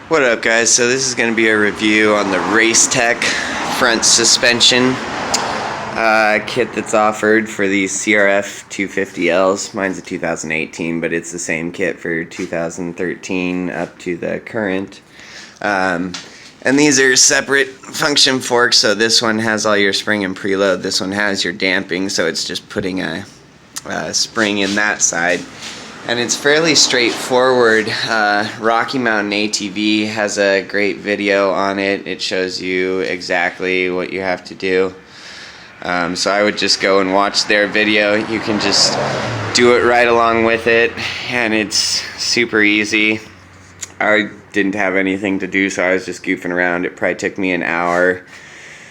What up, guys? So this is going to be a review on the Race Tech front suspension kit that's offered for these CRF250Ls. Mine's a 2018, but it's the same kit for 2013 up to the current. And these are separate function forks, so this one has all your spring and preload, this one has your damping, so it's just putting a spring in that side. And it's fairly straightforward. Rocky Mountain ATV has a great video on it. It shows you exactly what you have to do. So I would just go and watch their video. You can just do it right along with it, and it's super easy. I didn't have anything to do, so I was just goofing around. It probably took me an hour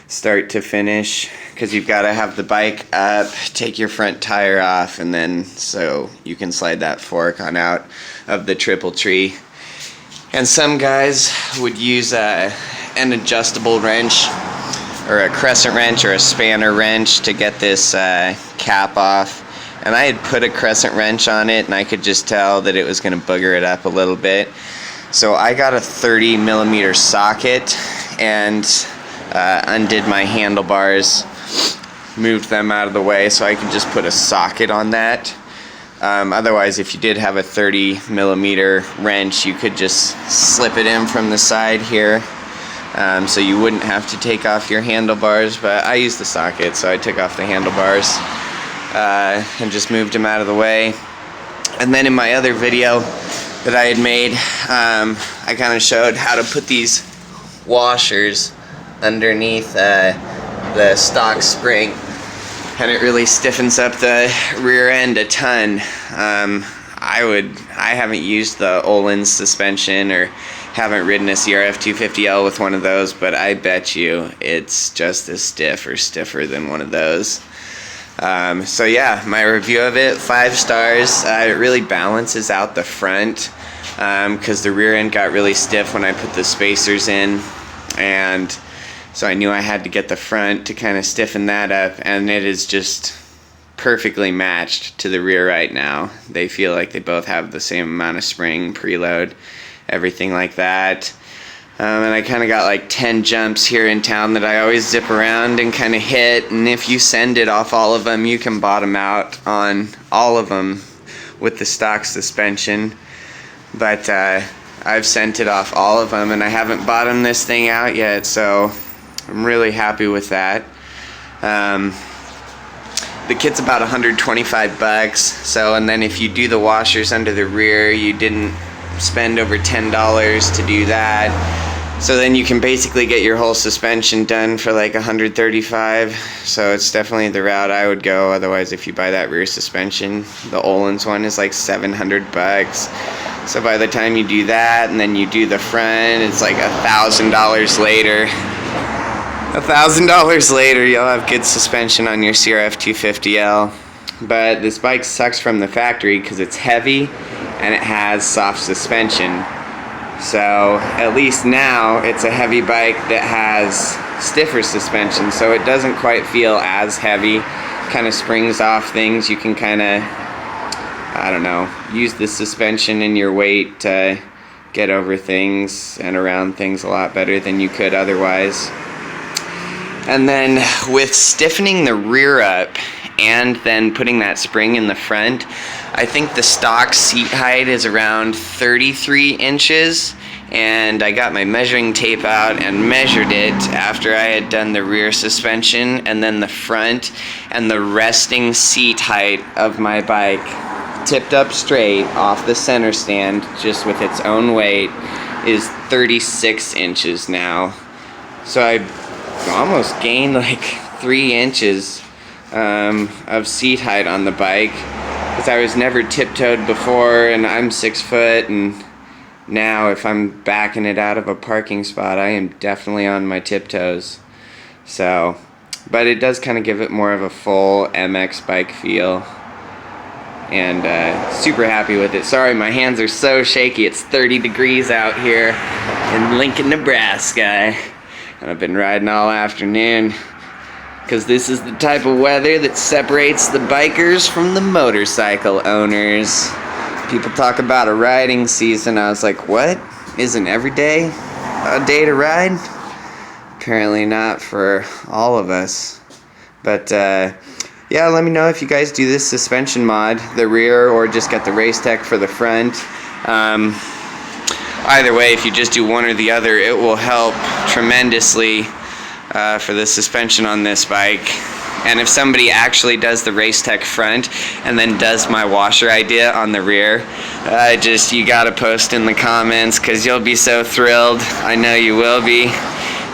start to finish, because you've got to have the bike up, take your front tire off, and then so you can slide that fork on out of the triple tree. And some guys would use an adjustable wrench or a crescent wrench or a spanner wrench to get this cap off. And I had put a crescent wrench on it, and I could just tell that it was going to booger it up a little bit. So I got a 30mm socket and undid my handlebars, moved them out of the way so I could just put a socket on that. Otherwise, if you did have a 30mm wrench, you could just slip it in from the side here, so you wouldn't have to take off your handlebars. But I used the socket, so I took off the handlebars and just moved them out of the way. And then in my other video that I had made, I kind of showed how to put these washers underneath the stock spring, and it really stiffens up the rear end a ton. I haven't used the Öhlins suspension or haven't ridden a CRF250L with one of those, but I bet you it's just as stiff or stiffer than one of those. So yeah, my review of it, 5 stars. It really balances out the front, because the rear end got really stiff when I put the spacers in, and so I knew I had to get the front to kind of stiffen that up, and it is just perfectly matched to the rear right now. They feel like they both have the same amount of spring, preload, everything like that. And I kind of got like 10 jumps here in town that I always zip around and kind of hit, and if you send it off all of them, you can bottom out on all of them with the stock suspension. But I've sent it off all of them, and I haven't bottomed this thing out yet, so I'm really happy with that. The kit's about 125 bucks. So, and then if you do the washers under the rear, you didn't spend over $10 to do that. So then you can basically get your whole suspension done for like 135. So it's definitely the route I would go. Otherwise, if you buy that rear suspension, the Öhlins one is like 700 bucks. So by the time you do that and then you do the front, it's like $1,000 later. $1,000 later, you'll have good suspension on your CRF250L. But this bike sucks from the factory because it's heavy and it has soft suspension. So at least now it's a heavy bike that has stiffer suspension, so it doesn't quite feel as heavy. Kind of springs off things. You can kind of, I don't know, use the suspension and your weight to get over things and around things a lot better than you could otherwise. And then with stiffening the rear up and then putting that spring in the front, I think the stock seat height is around 33 inches, and I got my measuring tape out and measured it after I had done the rear suspension and then the front, and the resting seat height of my bike tipped up straight off the center stand just with its own weight is 36 inches now. So I almost gained like 3 inches of seat height on the bike, because I was never tiptoed before, and I'm 6 foot, and now if I'm backing it out of a parking spot, I am definitely on my tiptoes. So, but it does kind of give it more of a full MX bike feel, and super happy with it. Sorry, my hands are so shaky. It's 30 degrees out here in Lincoln, Nebraska. And I've been riding all afternoon because this is the type of weather that separates the bikers from the motorcycle owners. People talk about a riding season. I was like, what? isn't every day a day to ride. Apparently not for all of us. But yeah, let me know if you guys do this suspension mod, the rear, or just get the Race Tech for the front. Either way, if you just do one or the other, it will help tremendously for the suspension on this bike. And if somebody actually does the Race Tech front and then does my washer idea on the rear, you gotta post in the comments, because you'll be so thrilled. I know you will be.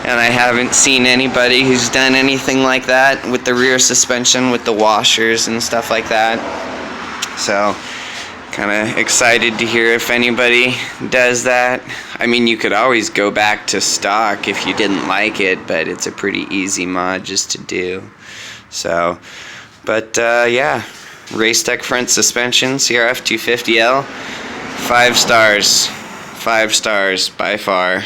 And I haven't seen anybody who's done anything like that with the rear suspension, with the washers and stuff like that. So, kind of excited to hear if anybody does that. I mean, you could always go back to stock if you didn't like it, but it's a pretty easy mod just to do. So, but yeah, Race Tech front suspension, CRF250L, 5 stars. 5 stars by far.